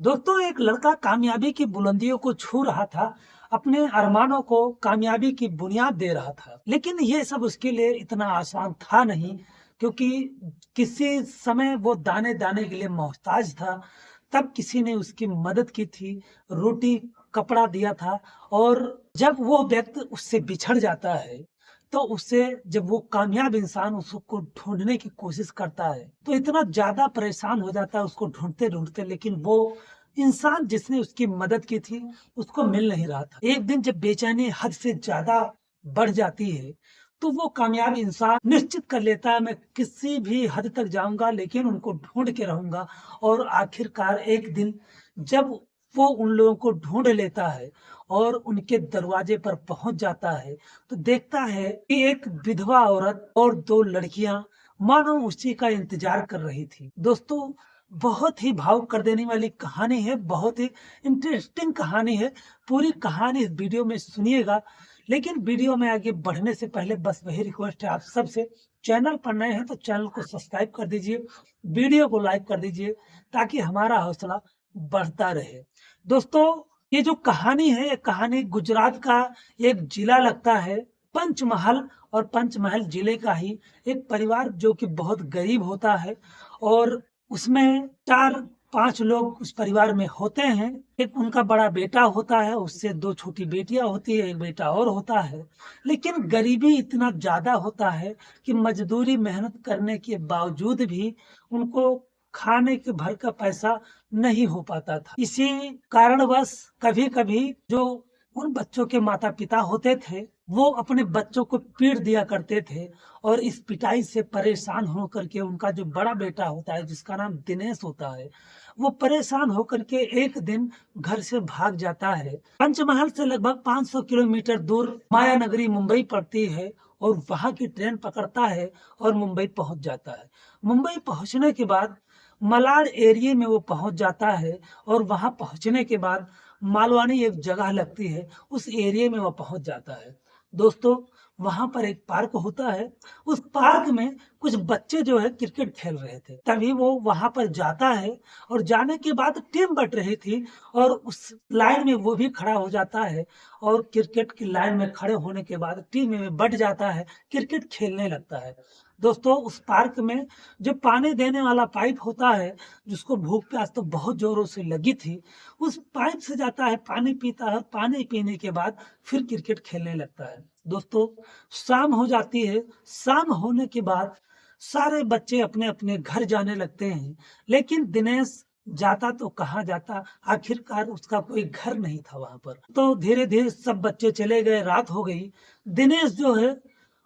दोस्तों, एक लड़का कामयाबी की बुलंदियों को छू रहा था, अपने अरमानों को कामयाबी की बुनियाद दे रहा था। लेकिन ये सब उसके लिए इतना आसान था नहीं, क्योंकि किसी समय वो दाने-दाने के लिए मोहताज था। तब किसी ने उसकी मदद की थी, रोटी, कपड़ा दिया था और जब वो व्यक्ति उससे बिछड़ जाता है, तो उससे जब वो कामयाब इंसान उसको ढूँढने की कोशिश करता है, तो इतना ज़्यादा परेशान हो जाता है उसको ढूँढते-ढूँढते, लेकिन वो इंसान जिसने उसकी मदद की थी, उसको मिल नहीं रहा था। एक दिन जब बेचैनी हद से ज़्यादा बढ़ जाती है, तो वो कामयाब इंसान निश्चित कर लेता है, मैं किसी भी हद तक जाऊँगा लेकिन उनको ढूँढ के रहूँगा। और आखिरकार एक दिन जब वो उन लोगों को ढूँढ लेता है और उनके दरवाजे पर पहुँच जाता है, तो देखता है कि एक विधवा औरत और 2 लड़कियाँ मानो उसी का इंतज़ार कर रही थी। दोस्तों, बहुत ही भावुक कर देने वाली कहानी है, बहुत ही इंटरेस्टिंग कहानी है। पूरी कहानी इस वीडियो में सुनिएगा, लेकिन वीडियो में आगे बढ़ने से पहले बस वही रिक्वेस्ट है आप सबसे, चैनल पर नए हैं तो चैनल को सब्सक्राइब कर दीजिए, वीडियो को लाइक कर दीजिए ताकि हमारा हौसला बढ़ता रहे। दोस्तों, ये जो कहानी है, ये कहानी गुजरात का एक जिला लगता है, पंचमहल, और पंचमहल जिले का ही एक परिवार जो कि बहुत गरीब होता है और उसमें 4-5 लोग उस परिवार में होते हैं। एक उनका बड़ा बेटा होता है, उससे 2 छोटी बेटियाँ होती है, 1 बेटा और होता है। लेकिन गरीबी इतना ज़्यादा होता है कि मज़दूरी मेहनत करने के बावजूद भी उनको खाने के भर का पैसा नहीं हो पाता था। इसी कारणवश कभी-कभी जो उन बच्चों के माता-पिता होते थे, वो अपने बच्चों को पीट दिया करते थे और इस पिटाई से परेशान होकर के उनका जो बड़ा बेटा होता है, जिसका नाम दिनेश होता है, वो परेशान होकर के एक दिन घर से भाग जाता है। पंचमहल से लगभग 500 किलोमीटर दूर मायानगरी मुंबई पड़ती है और वहाँ की ट्रेन पकड़ता है और मुंबई पहुँच जाता है। मुंबई पहुँचने के बाद मलाड एरिये में वो पहुँच जाता है और वहाँ पहुँचने के बाद मालवानी एक जगह लगती है, उस एरिये में वो पहुँच जाता है। दोस्तों, वहाँ पर एक पार्क होता है, उस पार्क में कुछ बच्चे जो है क्रिकेट खेल रहे थे। तभी वो वहाँ पर जाता है और जाने के बाद टीम बँट रही थी और उस लाइन में वो भी खड़ा हो जाता है और क्रिकेट की लाइन में खड़े होने के बाद टीम में बँट जाता है, क्रिकेट खेलने लगता है। दोस्तों, उस पार्क में जो पानी देने वाला पाइप होता है, जिसको भूख-प्यास तो बहुत ज़ोरों से लगी थी, उस पाइप से जाता है, पानी पीता है, पानी पीने के बाद फिर क्रिकेट खेलने लगता है। दोस्तों, शाम हो जाती है, शाम होने के बाद सारे बच्चे अपने-अपने घर जाने लगते हैं, लेकिन दिनेश जाता तो कहाँ जाता, आखिरकार उसका कोई घर नहीं था वहाँ पर। तो धीरे-धीरे सब बच्चे चले गए, रात हो गई। दिनेश जो है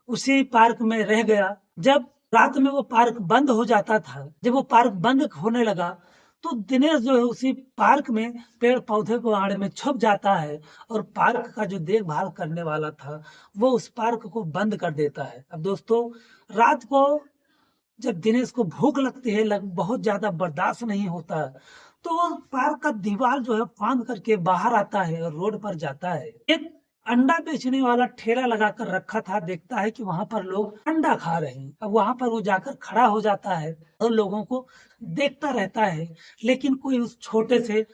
उसी पार्क में रह गया। जब रात में वो पार्क बंद हो जाता था, जब वो पार्क बंद होने लगा, तो दिनेश जो है उसी पार्क में पेड़-पौधे को आड़ में छुप जाता है और पार्क का जो देखभाल करने वाला था, वो उस पार्क को बंद कर देता है। अब दोस्तों, रात को जब दिनेश को भूख लगती है, बहुत ज़्यादा बर्दाश्त नहीं होता है, तो वो पार्क का दीवार जो है फाँद करके बाहर आता है और रोड पर जाता है। एक अंडा बेचने वाला ठेला लगाकर रखा था, देखता है कि वहाँ पर लोग अंडा खा रहे हैं। अब वहाँ पर वो जाकर खड़ा हो जाता है और लोगों को देखता रहता है, लेकिन कोई उस छोटे से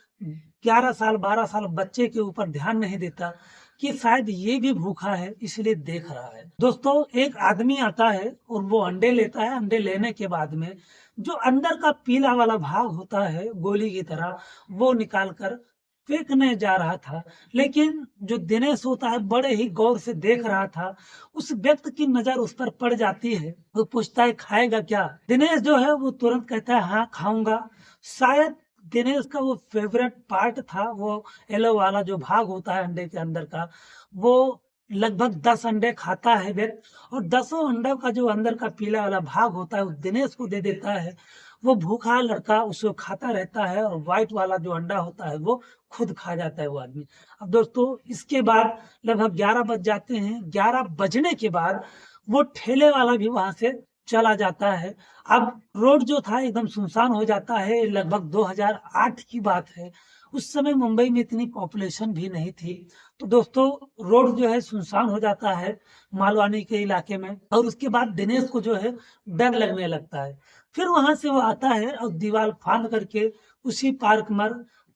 11 साल, 12 साल बच्चे के ऊपर ध्यान नहीं देता कि शायद ये भी भूखा है, इसलिए देख रहा है। दोस्तों, एक आदमी आता है और वो अंडे लेता है। अंडे लेने के बाद में जो अंदर का पीला वाला भाग होता है, गोली की तरह, वो निकाल कर फेंकने जा रहा था। लेकिन जो दिनेश होता है, बड़े ही गौर से देख रहा था। उस व्यक्ति की नज़र उस पर पड़ जाती है। वो पूछता है, "खाएगा क्या?" दिनेश जो है वो तुरंत कहता है, "हाँ, खाऊँगा।" शायद दिनेश का वो फ़ेवरेट पार्ट था, वो येलो वाला जो भाग होता है अंडे के अंदर का, वो लगभग 10 अंडे खाता है व्यक्ति और 10ओं अंडों का जो अंदर का पीला वाला भाग होता है, वो दिनेश को दे देता है। वो भूखा लड़का उसको खाता रहता है और व्हाइट वाला जो अंडा होता है, वो खुद खा जाता है वो आदमी। अब दोस्तों, इसके बाद लगभग 11 बज जाते हैं। 11 बजने के बाद वो ठेले वाला भी वहाँ से चला जाता है। अब रोड जो था एकदम सुनसान हो जाता है, लगभग 2008 की बात है। उस समय मुंबई में इतनी पॉपुलेशन भी नहीं थी। तो दोस्तों, रोड जो है सुनसान हो जाता है मालवानी के इलाके में और उसके बाद दिनेश को जो है डर लगने लगता है। फिर वहाँ से वो आता है और दीवार फाँद करके उसी पार्क में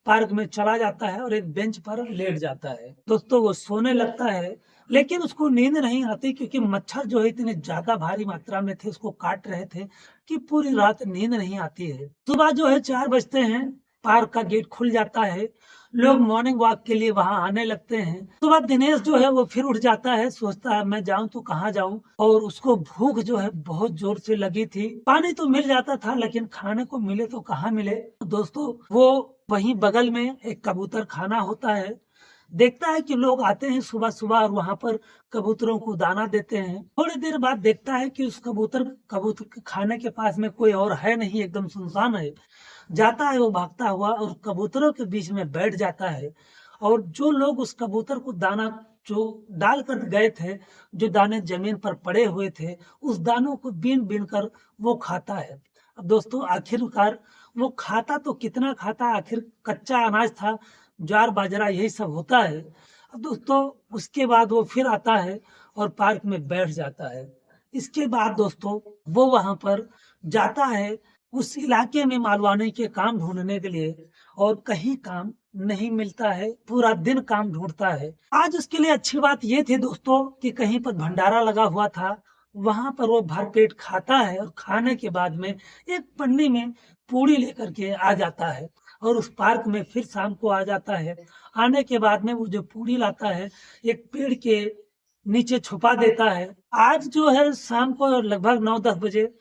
पार्क में चला जाता है और एक बेंच पर लेट जाता है। दोस्तों वो सोने लगता है, लेकिन उसको नींद नहीं आती क्योंकि मच्छर जो है इतने ज़्यादा भारी मात्रा में थे, उसको काट रहे थे कि पूरी रात नींद नहीं आती है। सुबह जो है 4 बजते हैं, पार्क का गेट खुल जाता है, लोग मॉर्निंग वॉक के लिए वहाँ आने लगते हैं। सुबह दिनेश जो है वो फिर उठ जाता है, सोचता है मैं जाऊँ तो कहाँ जाऊँ, और उसको भूख जो है बहुत जोर से लगी थी। पानी तो मिल जाता था लेकिन खाने को मिले तो कहाँ मिले। दोस्तों वो वहीं बगल में एक कबूतर खाना होता है, देखता है कि लोग आते हैं सुबह-सुबह और वहाँ पर कबूतरों को दाना देते हैं। थोड़ी देर बाद देखता है कि उस कबूतर के खाने के पास में कोई और है नहीं, एकदम सुनसान है। जाता है वो भागता हुआ और कबूतरों के बीच में बैठ जाता है, और जो लोग उस कबूतर को दाना जो डाल कर गए थे, जो दाने ज़मीन पर पड़े हुए थे, उस दानों को बीन-बीन कर वो खाता है। अब दोस्तों आखिरकार वो खाता तो कितना खाता, आखिर कच्चा अनाज था, ज्वार बाजरा यही सब होता है। अब दोस्तों उसके बाद वो फिर आता है और पार्क में बैठ जाता है। इसके बाद दोस्तों वो वहाँ पर जाता है उस इलाके में मालवानी के काम ढूँढने के लिए, और कहीं काम नहीं मिलता है, पूरा दिन काम ढूँढता है। आज उसके लिए अच्छी बात ये थी दोस्तों कि कहीं पर भंडारा लगा हुआ था, वहाँ पर वो भरपेट खाता है और खाने के बाद में एक पन्नी में पूड़ी लेकर के आ जाता है और उस पार्क में फिर शाम को आ जाता है। आने के बाद में वो जो पूड़ी लाता है, एक पेड़ के नीचे छुपा देता है। आज जो है शाम को लगभग 9-10 बजे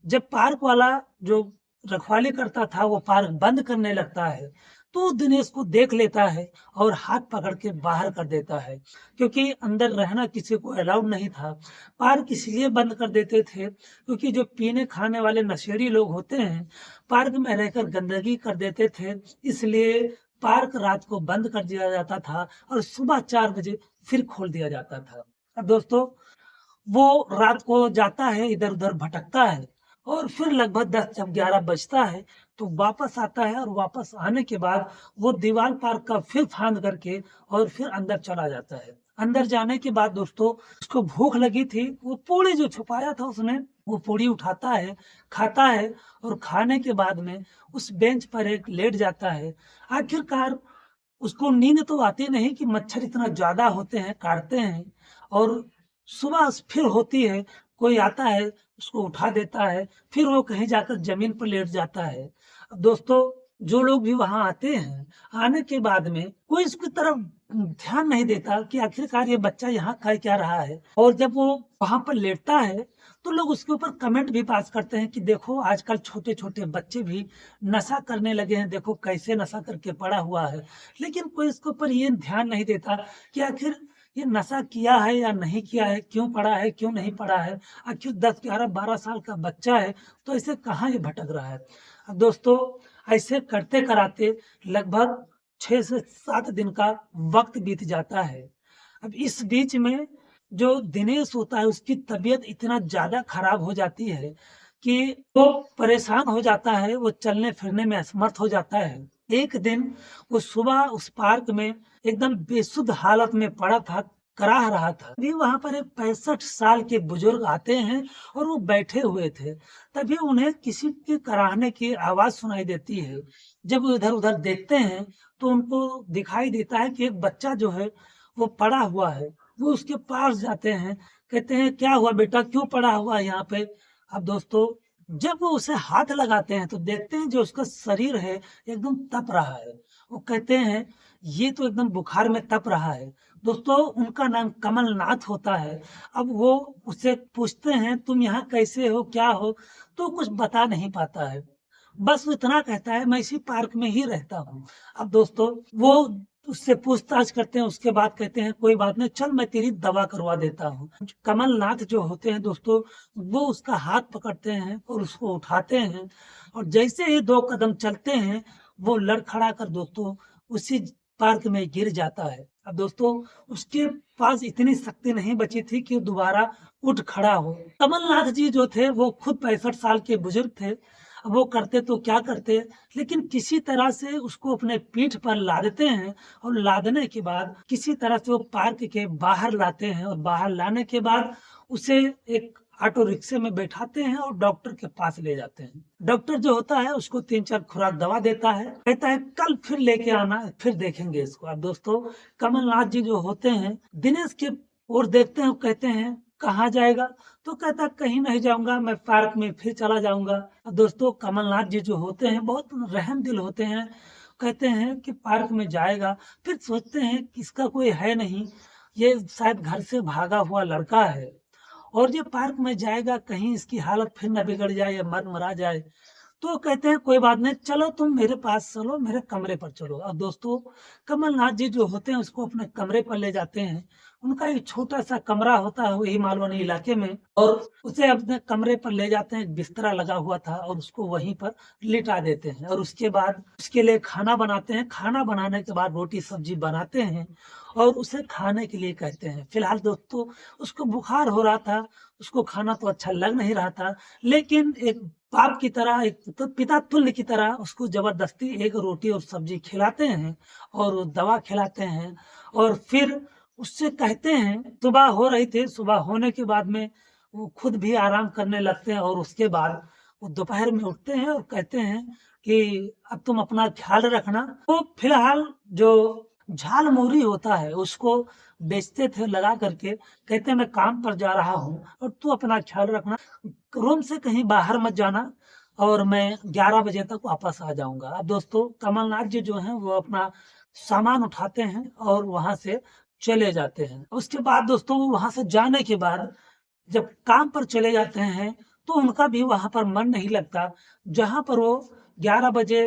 जब पार्क वाला जो रखवाली करता था वो पार्क बंद करने लगता है, तो दिनेश को देख लेता है और हाथ पकड़ के बाहर कर देता है, क्योंकि अंदर रहना किसी को अलाउड नहीं था। पार्क इसलिए बंद कर देते थे क्योंकि जो पीने खाने वाले नशेड़ी लोग होते हैं, पार्क में रहकर गंदगी कर देते थे, इसलिए पार्क रात को बंद कर दिया जाता था और सुबह 4 बजे फिर खोल दिया जाता था। अब दोस्तों वो रात को जाता है, इधर-उधर भटकता है और फिर लगभग 10 जब 11 बजता है, तो वापस आता है और वापस आने के बाद वो दीवार पार्क का फिर फाँद करके और फिर अंदर चला जाता है। अंदर जाने के बाद दोस्तों उसको भूख लगी थी, वो पूड़ी जो छुपाया था उसने, वो पूड़ी उठाता है, खाता है और खाने के बाद में उस बेंच पर एक लेट जाता है। आखिरकार उसको नींद तो आती नहीं कि मच्छर इतना ज़्यादा होते हैं, काटते हैं, और सुबह फिर होती है, कोई आता है, उसको उठा देता है, फिर वो कहीं जाकर ज़मीन पर लेट जाता है। अब दोस्तों, जो लोग भी वहाँ आते हैं, आने के बाद में कोई उसकी तरफ ध्यान नहीं देता कि आखिरकार ये बच्चा यहाँ कर क्या रहा है, और जब वो वहाँ पर लेटता है, तो लोग उसके ऊपर कमेंट भी पास करते हैं कि देखो आजकल छोटे-छोटे बच्चे भी नशा करने लगे हैं, देखो कैसे नशा करके पड़ा हुआ है। लेकिन कोई इसके ऊपर ये ध्यान नहीं देता कि आखिर ये नशा किया है या नहीं किया है, क्यों पड़ा है, क्यों नहीं पड़ा है, आखिर 10, 11, 12 साल का बच्चा है, तो ऐसे कहाँ ये भटक रहा है। अब दोस्तों ऐसे करते-कराते लगभग 6 से 7 दिन का वक़्त बीत जाता है। अब इस बीच में जो दिनेश होता है उसकी तबीयत इतना ज़्यादा खराब हो जाती है कि वो परेशान हो जाता है, वो चलने-फिरने में असमर्थ हो जाता है। एक दिन वो सुबह उस पार्क में एकदम बेसुध हालत में पड़ा था, कराह रहा था। तभी वहाँ पर एक 65 साल के बुजुर्ग आते हैं और वो बैठे हुए थे। तभी उन्हें किसी के कराहने की आवाज़ सुनाई देती है। जब वो इधर-उधर देखते हैं, तो उनको दिखाई देता है कि एक बच्चा जो है, वो पड़ा हुआ है। वो उसके पास जाते हैं, कहते हैं, "क्या हुआ बेटा? क्यों पड़ा हुआ है यहाँ पे?" अब दोस्तों जब वो उसे हाथ लगाते हैं तो देखते हैं जो उसका शरीर है एकदम तप रहा है। वो कहते हैं ये तो एकदम बुखार में तप रहा है। दोस्तों उनका नाम कमलनाथ होता है। अब वो उससे पूछते हैं तुम यहाँ कैसे हो, क्या हो? तो कुछ बता नहीं पाता है। बस वो इतना कहता है मैं इसी पार्क में ही रहता हूँ। अब दोस्तों वो उससे पूछताछ करते हैं, उसके बाद कहते हैं कोई बात नहीं, चल मैं तेरी दवा करवा देता हूँ। कमलनाथ जो होते हैं दोस्तों, वो उसका हाथ पकड़ते हैं और उसको उठाते हैं, और जैसे ही 2 कदम चलते हैं, वो लड़खड़ा कर दोस्तों उसी पार्क में गिर जाता है। अब दोस्तों उसके पास इतनी शक्ति नहीं बची थी कि दोबारा उठ खड़ा हो। कमलनाथ जी जो थे वो खुद 65 साल के बुजुर्ग थे। अब वो करते तो क्या करते, लेकिन किसी तरह से उसको अपने पीठ पर लादते हैं, और लादने के बाद किसी तरह से वो पार्क के बाहर लाते हैं, और बाहर लाने के बाद उसे एक ऑटो रिक्शे में बैठाते हैं और डॉक्टर के पास ले जाते हैं। डॉक्टर जो होता है उसको 3-4 खुराक दवा देता है, कहता है कल फिर लेके आना, फिर देखेंगे इसको। अब दोस्तों कमलनाथ जी जो होते हैं दिनेश के ओर देखते हैं और कहते हैं कहाँ जाएगा? तो कहता है कहीं नहीं जाऊँगा, मैं पार्क में फिर चला जाऊँगा। अब दोस्तों कमलनाथ जी जो होते हैं बहुत रहम दिल होते हैं, कहते हैं कि पार्क में जाएगा, फिर सोचते हैं कि इसका कोई है नहीं, ये शायद घर से भागा हुआ लड़का है और ये पार्क में जाएगा कहीं इसकी हालत फिर न बिगड़ जाए या मर मरा जाए। तो कहते हैं कोई बात नहीं, चलो तुम मेरे पास चलो, मेरे कमरे पर चलो। अब दोस्तों कमलनाथ जी जो होते हैं उसको अपने कमरे पर ले जाते हैं। उनका एक छोटा-सा कमरा होता है वही मालवनी इलाके में और उसे अपने कमरे पर ले जाते हैं, एक बिस्तरा लगा हुआ था और उसको वहीं पर लिटा देते हैं और उसके बाद उसके लिए खाना बनाते हैं। खाना बनाने के बाद रोटी-सब्जी बनाते हैं और उसे खाने के लिए कहते हैं। फिलहाल दोस्तों उसको बुखार हो रहा था, उसको खाना तो अच्छा लग नहीं रहा था, लेकिन एक बाप की तरह, एक तो पिता तुल्य की तरह उसको ज़बरदस्ती एक रोटी और सब्ज़ी खिलाते हैं और वो दवा खिलाते हैं और फिर उससे कहते हैं सुबह हो रही थी, सुबह होने के बाद में वो खुद भी आराम करने लगते हैं और उसके बाद वो दोपहर में उठते हैं और कहते हैं कि अब तुम अपना ख़्याल रखना। तो फिलहाल जो झालमुरी होता है उसको बेचते थे लगा करके, कहते हैं मैं काम पर जा रहा हूँ और तू अपना ख़्याल रखना, रूम से कहीं बाहर मत जाना और मैं 11 बजे तक वापस आ जाऊँगा। अब दोस्तों कमलनाथ जी जो हैं वो अपना सामान उठाते हैं और वहाँ से चले जाते हैं। उसके बाद दोस्तों वहाँ से जाने के बाद जब काम पर चले जाते हैं, तो उनका भी वहाँ पर मन नहीं लगता। जहाँ पर वो 11 बजे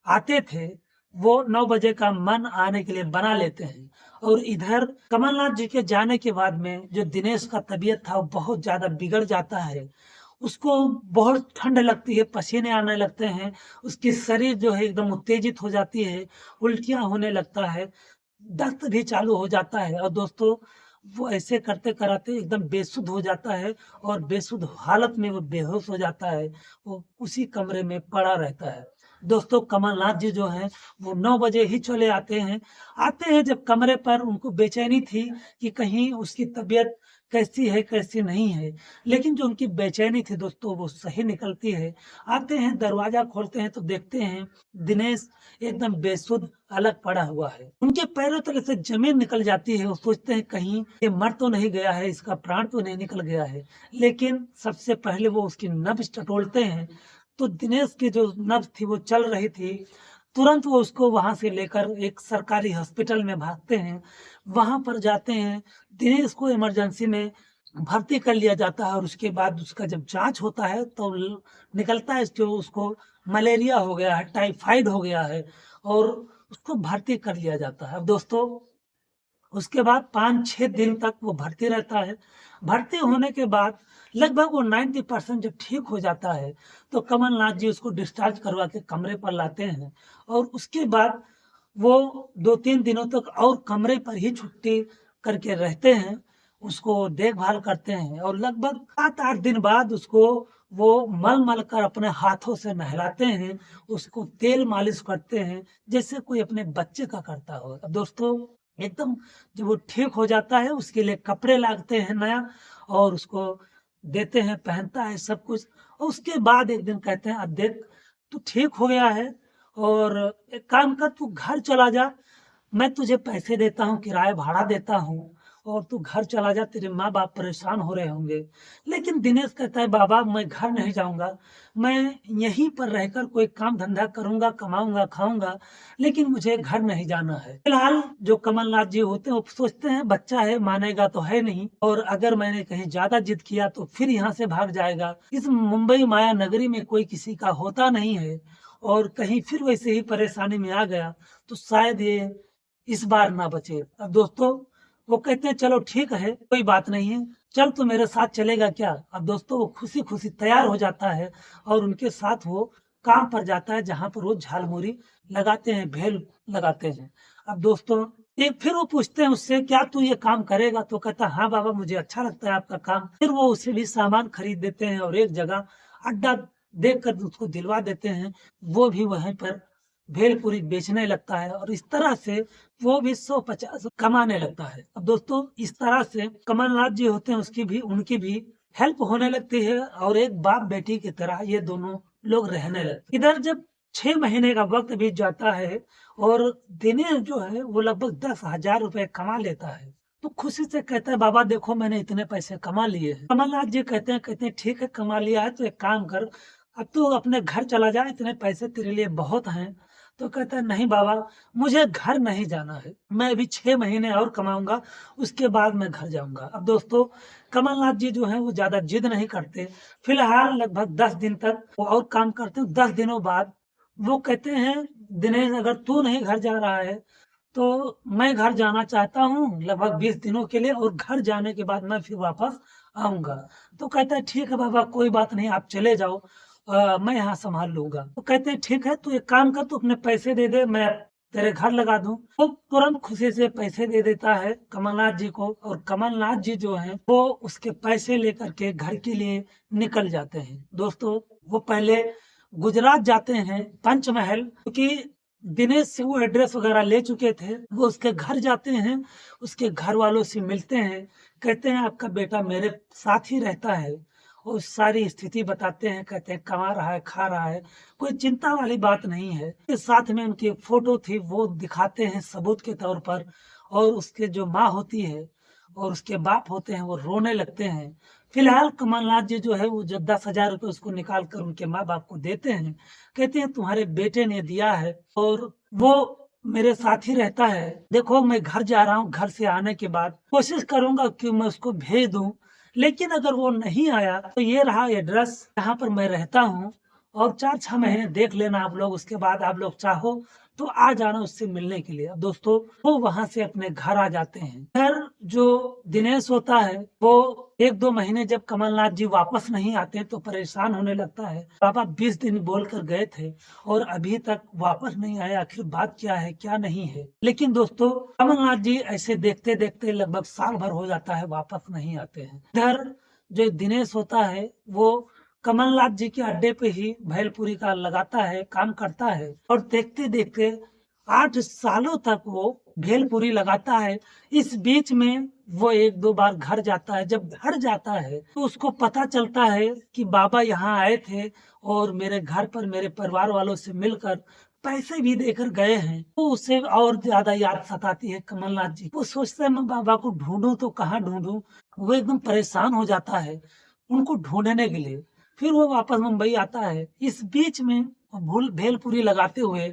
आते थे, वो 9 बजे का मन आने के लिए बना लेते हैं। और इधर कमलनाथ जी के जाने के बाद में जो दिनेश का तबीयत था, वो बहुत ज़्यादा बिगड़ जाता है। उसको बहुत ठंड लगती है, पसीने आने लगते हैं, उसकी शरीर जो है एकदम उत्तेजित हो जाती है, उल्टियाँ होने लगता है, दस्त भी चालू हो जाता है और दोस्तों वो ऐसे करते-कराते एकदम बेसुध हो जाता है और बेसुध हालत में वो बेहोश हो जाता है। वो उसी कमरे में पड़ा रहता है। दोस्तों कमलनाथ जी जो हैं वो 9 बजे ही चले आते हैं। आते हैं जब कमरे पर उनको बेचैनी थी कि कहीं उसकी तबीयत कैसी है, कैसी नहीं है। लेकिन जो उनकी बेचैनी थी दोस्तों वो सही निकलती है। आते हैं दरवाज़ा खोलते हैं तो देखते हैं दिनेश एकदम बेसुध अलग पड़ा हुआ है। उनके पैरों तले से ज़मीन निकल जाती है, वो सोचते हैं कहीं ये मर तो नहीं गया है, इसका प्राण तो नहीं निकल गया है। लेकिन सबसे पहले वो उसकी नब्ज़ टटोलते हैं, तो दिनेश की जो नब्ज़ थी वो चल रही थी। तुरंत वो उसको वहाँ से लेकर एक सरकारी हॉस्पिटल में भागते हैं। वहाँ पर जाते हैं, दिनेश को इमरजेंसी में भर्ती कर लिया जाता है और उसके बाद उसका जब जाँच होता है तो ल निकलता है कि उसको मलेरिया हो गया है, टाइफाइड हो गया है और उसको भर्ती कर लिया जाता है। अब दोस्तों उसके बाद 5-6 दिन तक वो भर्ती रहता है। भर्ती होने के बाद लगभग वो 90% जब ठीक हो जाता है, तो कमलनाथ जी उसको डिस्चार्ज करवा के कमरे पर लाते हैं और उसके बाद वो 2-3 दिनों तक और कमरे पर ही छुट्टी करके रहते हैं। उसको देखभाल करते हैं और लगभग 7-8 दिन बाद उसको वो मल-मल कर अपने हाथों से नहलाते हैं, उसको तेल मालिश करते हैं, जैसे कोई अपने बच्चे का करता हो। अब दोस्तों एकदम जब वो ठीक हो जाता है उसके लिए कपड़े लाते हैं नया और उसको देते हैं, पहनता है सब कुछ और उसके बाद एक दिन कहते हैं अब देख तू ठीक हो गया है और एक काम कर तू घर चला जा, मैं तुझे पैसे देता हूँ, किराया भाड़ा देता हूँ और तू घर चला जा, तेरे माँ-बाप परेशान हो रहे होंगे। लेकिन दिनेश कहता है बाबा मैं घर नहीं जाऊँगा, मैं यहीं पर रहकर कोई काम धंधा करूँगा, कमाऊँगा, खाऊँगा, लेकिन मुझे घर नहीं जाना है। फिलहाल जो कमलनाथ जी होते हैं वो सोचते हैं बच्चा है, मानेगा तो है नहीं और अगर मैंने कहीं ज़्यादा जिद किया तो फिर यहाँ से भाग जाएगा। इस मुंबई माया नगरी में कोई किसी का होता नहीं है और कहीं फिर वैसे ही परेशानी में आ गया, तो शायद ये इस बार ना बचे। अब दोस्तों वो कहते हैं चलो ठीक है, कोई बात नहीं है, चल तू मेरे साथ चलेगा क्या? अब दोस्तों वो खुशी-खुशी तैयार हो जाता है और उनके साथ वो काम पर जाता है जहाँ पर वो झालमुरी लगाते हैं, भेल लगाते हैं। अब दोस्तों एक फिर वो पूछते हैं उससे क्या तू ये काम करेगा? तो कहता है हाँ बाबा मुझे अच्छा लगता है आपका काम। फिर वो उसे भी सामान खरीद देते हैं और एक जगह अड्डा देखकर उसको दिलवा देते हैं। वो भी वहीं पर भेलपूरी बेचने लगता है और इस तरह से वो भी 150 कमाने लगता है। अब दोस्तों इस तरह से कमलनाथ जी होते हैं उसकी भी उनकी भी हेल्प होने लगती है और एक बाप बेटी की तरह ये दोनों लोग रहने लगते हैं। इधर जब 6 महीने का वक्त बीत जाता है और दिनेश जो है वो लगभग 10,000 रुपए कमा लेता है, तो खुशी से कहता है बाबा देखो मैंने इतने पैसे कमा लिए हैं। कमलनाथ जी कहते हैं ठीक है कमा लिया है तो एक काम कर, अब तू अपने घर चला जा, इतने पैसे तेरे लिए बहुत हैं। तो कहता है नहीं बाबा, मुझे घर नहीं जाना है, मैं अभी 6 महीने और कमाऊंगा, उसके बाद मैं घर जाऊंगा। अब दोस्तों कमलनाथ जी जो है वो ज्यादा जिद नहीं करते। फिलहाल लगभग 10 दिन तक वो और काम करते हैं। 10 दिनों बाद वो कहते हैं दिनेश अगर तू नहीं घर जा रहा है तो मैं घर जाना चाहता हूँ लगभग 20 दिनों के लिए, और घर जाने के बाद मैं फिर वापस आऊंगा। तो कहता है ठीक है बाबा कोई बात नहीं, आप चले जाओ, मैं यहाँ संभाल लूंगा। तो कहते हैं ठीक है तू एक काम कर, तू अपने पैसे दे दे, मैं तेरे घर लगा दूं। वो तुरंत खुशी से पैसे दे देता है कमलनाथ जी को, और कमलनाथ जी जो है वो उसके पैसे लेकर के घर के लिए निकल जाते हैं। दोस्तों वो पहले गुजरात जाते हैं पंचमहल, क्योंकि दिनेश से वो एड्रेस वगैरह ले चुके थे। वो उसके घर जाते हैं, उसके घर वालों से मिलते हैं, कहते हैं आपका बेटा मेरे साथ ही रहता है, और सारी स्थिति बताते हैं, कहते हैं कमा रहा है खा रहा है, कोई चिंता वाली बात नहीं है। के साथ में उनकी एक फोटो थी वो दिखाते हैं सबूत के तौर पर, और उसके जो माँ होती है और उसके बाप होते हैं वो रोने लगते हैं। फिलहाल कमलनाथ जी जो है वो जो 10,000 रुपये उसको निकाल कर उनके माँ बाप को देते हैं, कहते हैं तुम्हारे बेटे ने दिया है और वो मेरे साथ ही रहता है, देखो मैं घर जा रहा हूँ, घर से आने के बाद कोशिश करूंगा कि मैं उसको भेज दूं, लेकिन अगर वो नहीं आया तो ये रहा एड्रेस जहाँ पर मैं रहता हूँ, और 4-6 महीने देख लेना आप लोग, उसके बाद आप लोग चाहो तो आ जाना उससे मिलने के लिए। अब दोस्तों वो वहां से अपने घर आ जाते हैं। घर जो दिनेश होता है वो 1-2 महीने जब कमलनाथ जी वापस नहीं आते तो परेशान होने लगता है, पापा 20 दिन बोल कर गए थे और अभी तक वापस नहीं आए, आखिर बात क्या है क्या नहीं है। लेकिन दोस्तों कमलनाथ जी ऐसे देखते देखते लगभग साल भर हो जाता है, वापस नहीं आते हैं। इधर जो दिनेश होता है वो कमलनाथ जी के अड्डे पे ही भेलपुरी का लगाता है, काम करता है, और देखते देखते 8 सालों तक वो भेलपुरी लगाता है। इस बीच में वो 1-2 बार घर जाता है। जब घर जाता है तो उसको पता चलता है कि बाबा यहाँ आए थे और मेरे घर पर मेरे परिवार वालों से मिलकर पैसे भी देकर गए हैं। तो उसे और ज्यादा याद सताती है कमलनाथ जी। वो सोचता है मैं बाबा को ढूंढूं तो कहाँ ढूंढूं। वो एकदम परेशान हो जाता है उनको ढूंढने के लिए। फिर वो वापस मुंबई आता है। इस बीच में भूल भेलपुरी लगाते हुए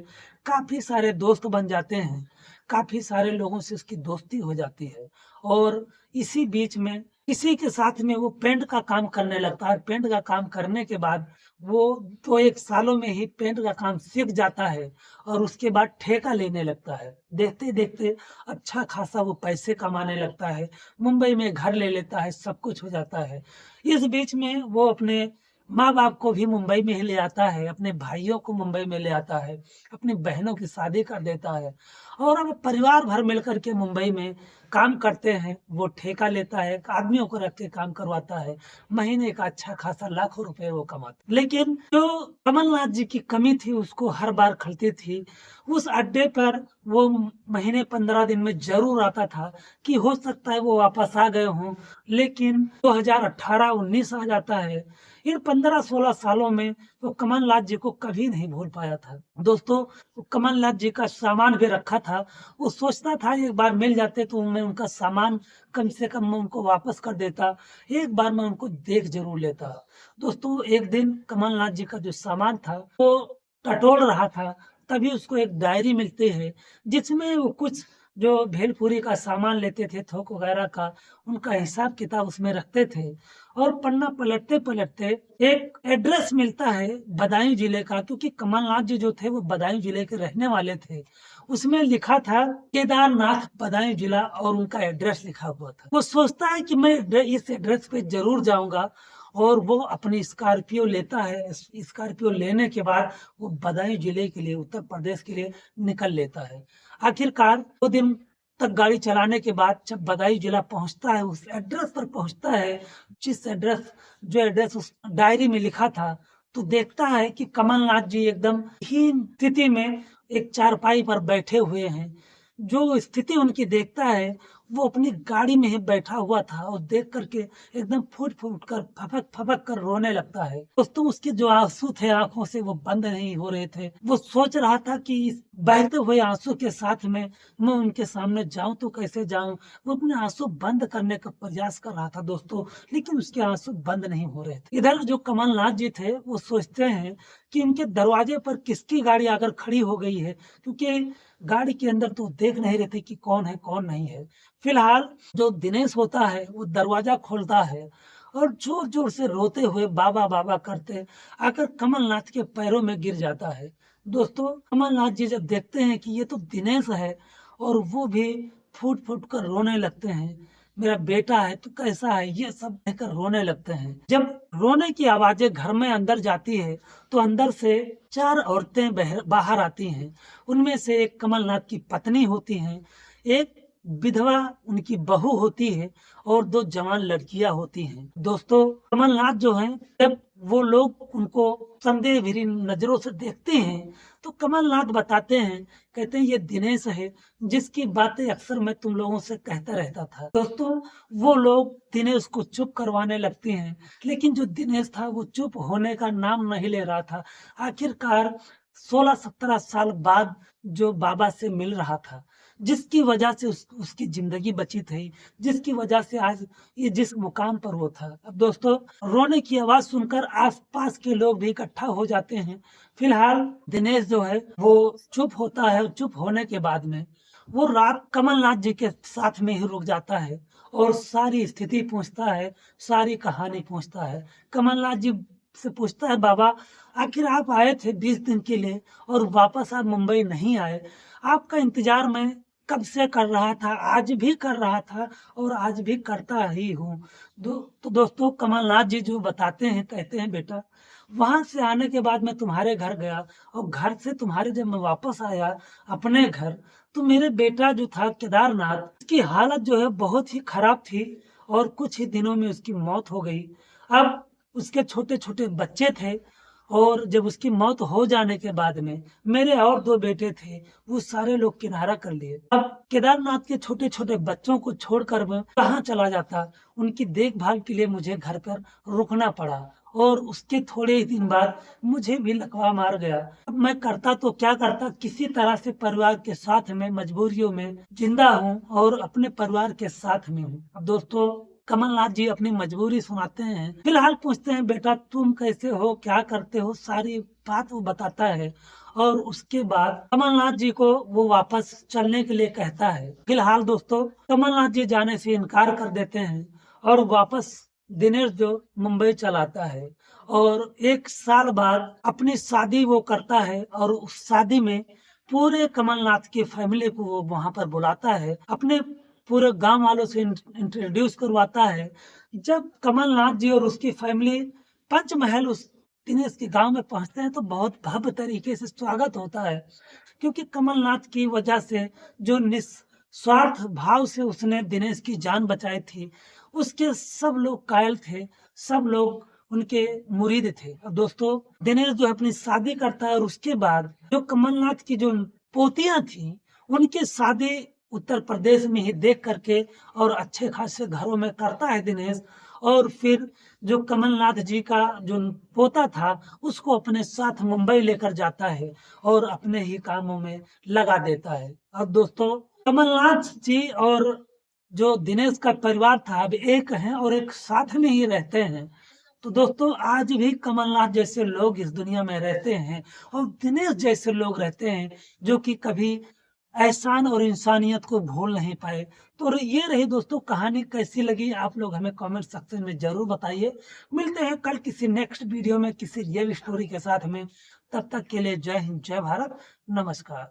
काफी सारे दोस्त बन जाते हैं, काफी सारे लोगों से उसकी दोस्ती हो जाती है, और इसी बीच में किसी के साथ में वो पेंट का काम करने लगता है। पेंट का काम करने के बाद वो तो 1 सालों में ही पेंट का काम सीख जाता है और उसके बाद ठेका लेने लगता है। देखते देखते अच्छा खासा वो पैसे कमाने लगता है, मुंबई में घर ले लेता है, सब कुछ हो जाता है। इस बीच में वो अपने माँ बाप को भी मुंबई में ही ले आता है, अपने भाइयों को मुंबई में ले आता है, अपनी बहनों की शादी कर देता है, और अब परिवार भर मिलकर के मुंबई में काम करते हैं। वो ठेका लेता है, आदमियों को रख के काम करवाता है, महीने का अच्छा खासा लाखों रुपए वो कमाता। लेकिन जो कमलनाथ जी की कमी थी उसको हर बार खलती थी। उस अड्डे पर वो महीने 15 दिन में जरूर आता था, कि हो सकता है वो वापस आ गए हों, लेकिन 2018-19 आ जाता है। इन 15-16 सालों में वो कमलनाथ जी को कभी नहीं भूल पाया था। दोस्तों वो कमलनाथ जी का सामान भी रखा था, वो सोचता था एक बार मिल जाते तो मैं उनका सामान कम से कम मैं उनको वापस कर देता, एक बार मैं उनको देख जरूर लेता। दोस्तों एक दिन कमलनाथ जी का जो सामान था वो टटोल रहा था, तभी उसको एक डायरी मिलती है जिसमें वो कुछ जो भेलपुरी का सामान लेते थे थोक वगैरह का, उनका हिसाब किताब उसमें रखते थे। और पन्ना पलटते पलटते एक एड्रेस मिलता है बदायूं जिले का, क्योंकि कमलनाथ जी जो थे वो बदायूं जिले के रहने वाले थे। उसमें लिखा था केदारनाथ बदायूं जिला, और उनका एड्रेस लिखा हुआ था। वो सोचता है कि मैं इस एड्रेस पे जरूर जाऊंगा, और वो अपनी स्कॉर्पियो लेता है। स्कॉर्पियो लेने के बाद वो बदायूं जिले के लिए, उत्तर प्रदेश के लिए निकल लेता है। आखिरकार 2 दिन तक गाड़ी चलाने के बाद जब बदायूं जिला पहुंचता है, उस एड्रेस पर पहुंचता है, जो एड्रेस उस डायरी में लिखा था, तो देखता है कि कमलनाथ जी एकदम हीन स्थिति में एक चारपाई पर बैठे हुए हैं। जो स्थिति उनकी देखता है वो अपनी गाड़ी में ही बैठा हुआ था और देख करके एकदम फूट-फूट कर, फपक-फपक कर रोने लगता है। दोस्तों उसके जो आँसू थे आँखों से वो बंद नहीं हो रहे थे। वो सोच रहा था कि इस बहते हुए आँसू के साथ में मैं उनके सामने जाऊँ तो कैसे जाऊँ? वो अपने आँसू बंद करने का प्रयास कर रहा था दोस्तों, लेकिन उसके आँसू बंद नहीं हो रहे थे। इधर जो कमलनाथ जी थे वो सोचते हैं कि उनके दरवाजे पर किसकी गाड़ी आकर खड़ी हो गई है, क्योंकि गाड़ी के अंदर तो देख नहीं रहे थे कि कौन है, कौन नहीं है। फिलहाल जो दिनेश होता है वो दरवाज़ा खोलता है और ज़ोर-ज़ोर से रोते हुए बाबा, बाबा करते आकर कमलनाथ के पैरों में गिर जाता है। दोस्तों कमलनाथ जी जब देखते हैं कि ये तो दिनेश है और वो भी फूट-फूट कर रोने लगते हैं। मेरा बेटा है तो कैसा है? ये सब कहकर रोने लगते हैं। जब रोने की आवाज़ें घर में अंदर जाती है तो अंदर से 4 औरतें बाहर आती हैं। उनमें से एक कमलनाथ की पत्नी होती हैं, एक विधवा उनकी बहू होती है और 2 जवान लड़कियाँ होती हैं। दोस्तों कमलनाथ जो हैं जब वो लोग उनको संदेह भरी नज़रों से देखते हैं, तो कमलनाथ बताते हैं, कहते हैं ये दिनेश है जिसकी बातें अक्सर मैं तुम लोगों से कहता रहता था। दोस्तों वो लोग दिनेश को चुप करवाने लगते हैं, लेकिन जो दिनेश था वो चुप होने का नाम नहीं ले रहा था। आखिरकार 16-17 साल बाद जो बाबा से मिल रहा था, जिसकी वजह से उसकी ज़िंदगी बची थी, जिसकी वजह से आज ये जिस मुकाम पर वो था। अब दोस्तों रोने की आवाज़ सुनकर आस-पास के लोग भी इकट्ठा हो जाते हैं। फिलहाल दिनेश जो है वो चुप होता है और चुप होने के बाद में वो रात कमलनाथ जी के साथ में ही रुक जाता है और सारी स्थिति पूछता है, सारी कहानी पूछता है। कमलनाथ जी से पूछता है, बाबा आखिर आप आए थे 20 दिन के लिए और वापस आप मुंबई नहीं आए। आपका इंतज़ार मैं कब से कर रहा था, आज भी कर रहा था और आज भी करता ही हूँ। तो दोस्तों कमलनाथ जी जो बताते हैं, कहते हैं बेटा वहाँ से आने के बाद मैं तुम्हारे घर गया और घर से तुम्हारे जब मैं वापस आया अपने घर, तो मेरे बेटा जो था केदारनाथ, उसकी हालत जो है बहुत ही खराब थी और कुछ ही दिनों में उसकी मौत हो गई। अब उसके छोटे-छोटे बच्चे थे और जब उसकी मौत हो जाने के बाद में मेरे और 2 बेटे थे, वो सारे लोग किनारा कर लिए। अब केदारनाथ के छोटे-छोटे बच्चों को छोड़कर मैं कहाँ चला जाता? उनकी देखभाल के लिए मुझे घर पर रुकना पड़ा और उसके थोड़े ही दिन बाद मुझे भी लकवा मार गया। अब मैं करता तो क्या करता? किसी तरह से परिवार के साथ में मजबूरियों में ज़िंदा हूँ और अपने परिवार के साथ में हूँ। अब दोस्तों कमलनाथ जी अपनी मजबूरी सुनाते हैं। फिलहाल पूछते हैं बेटा तुम कैसे हो? क्या करते हो? सारी बात वो बताता है और उसके बाद कमलनाथ जी को वो वापस चलने के लिए कहता है। फिलहाल दोस्तों कमलनाथ जी जाने से इनकार कर देते हैं और वापस दिनेश जो मुंबई चला आता है और 1 साल बाद अपनी शादी वो करता है और उस शादी में पूरे कमलनाथ की फैमिली को वो वहाँ पर बुलाता है। अपने पूरे गाँव वालों से इंट्रोड्यूस करवाता है। जब कमलनाथ जी और उसकी फैमिली पंचमहल उस दिनेश के गाँव में पहुँचते हैं तो बहुत भव्य तरीके से स्वागत होता है, क्योंकि कमलनाथ की वजह से जो निस्वार्थ भाव से उसने दिनेश की जान बचाई थी, उसके सब लोग कायल थे, सब लोग उनके मुरीद थे। अब दोस्तों दिनेश जो है अपनी शादी करता है और उसके बाद जो कमलनाथ की जो पोतियाँ थीं, उनकी शादी उत्तर प्रदेश में ही देख करके और अच्छे खासे घरों में करता है दिनेश और फिर जो कमलनाथ जी का जो पोता था उसको अपने साथ मुंबई लेकर जाता है और अपने ही कामों में लगा देता है। अब दोस्तों कमलनाथ जी और जो दिनेश का परिवार था अब एक हैं और एक साथ में ही रहते हैं। तो दोस्तों आज भी कमलनाथ जैसे लोग इस दुनिया में रहते हैं और दिनेश जैसे लोग रहते हैं जो कि कभी एहसान और इंसानियत को भूल नहीं पाए। तो ये रही दोस्तों कहानी, कैसी लगी आप लोग हमें कमेंट सेक्शन में ज़रूर बताइए। मिलते हैं कल किसी नेक्स्ट वीडियो में किसी रियल स्टोरी के साथ में। तब तक के लिए जय हिंद, जय भारत, नमस्कार।